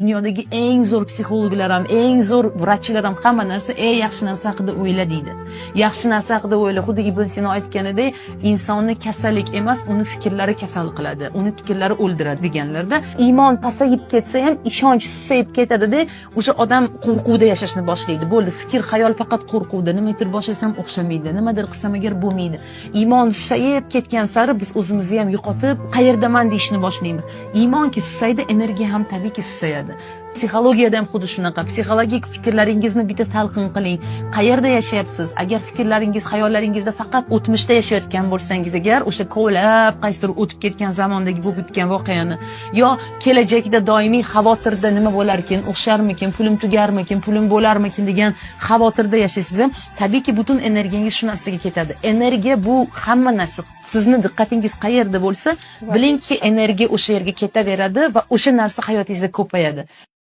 Dunyodagi eng zo'r psixologlar ham, eng zo'r vrachlar ham hamma narsa yaxshi narsa haqida o'yla deydi. Yaxshi narsa haqida o'yla. Xuddi Ibn Sino aytganidek, insonni kasallik emas, uni fikrlari kasal qiladi, uni fikrlari o'ldiradi deganlarda, iymon pasayib ketsa ham ishonch susayib ketadi-da, o'sha odam qo'rquvda yashashni boshlaydi. Bo'ldi, fikr, xayol faqat qo'rquvda. Nimadir boshlasam o'xshamaydi, nimadir qilsam agar bo'lmaydi. Iymon susayib ketgan sari biz o'zimizni ham yo'qotib, qayerdaman deyishni boshlaymiz. Iymonki susaydi, energiya ham tabiiyki susayadi. Psixologiyada ham xuddi shunaqa. Psixologik fikrlaringizni bitta talqin qiling. Qayerda yashayapsiz? Agar fikrlaringiz, xayollaringizda faqat o'tmishda yashayotgan bo'lsangiz, agar o'sha kovlab qaysidir o'tib ketgan zamondagi bo'lib o'tgan voqeani, yo kelajakda doimiy xavotirda nima bo'larkin, o'xsharmikin, pulim tugarmikin, pulim bo'larmikin degan xavotirda yashaysiz ham, tabiiyki butun energiyangiz shu narsaga ketadi. Energiya bu hamma narsa. Sizni diqqatingiz qayerda bo'lsa, bilingki energiya o'sha yerga ketaveradi va o'sha narsa hayotingizda ko'payadi.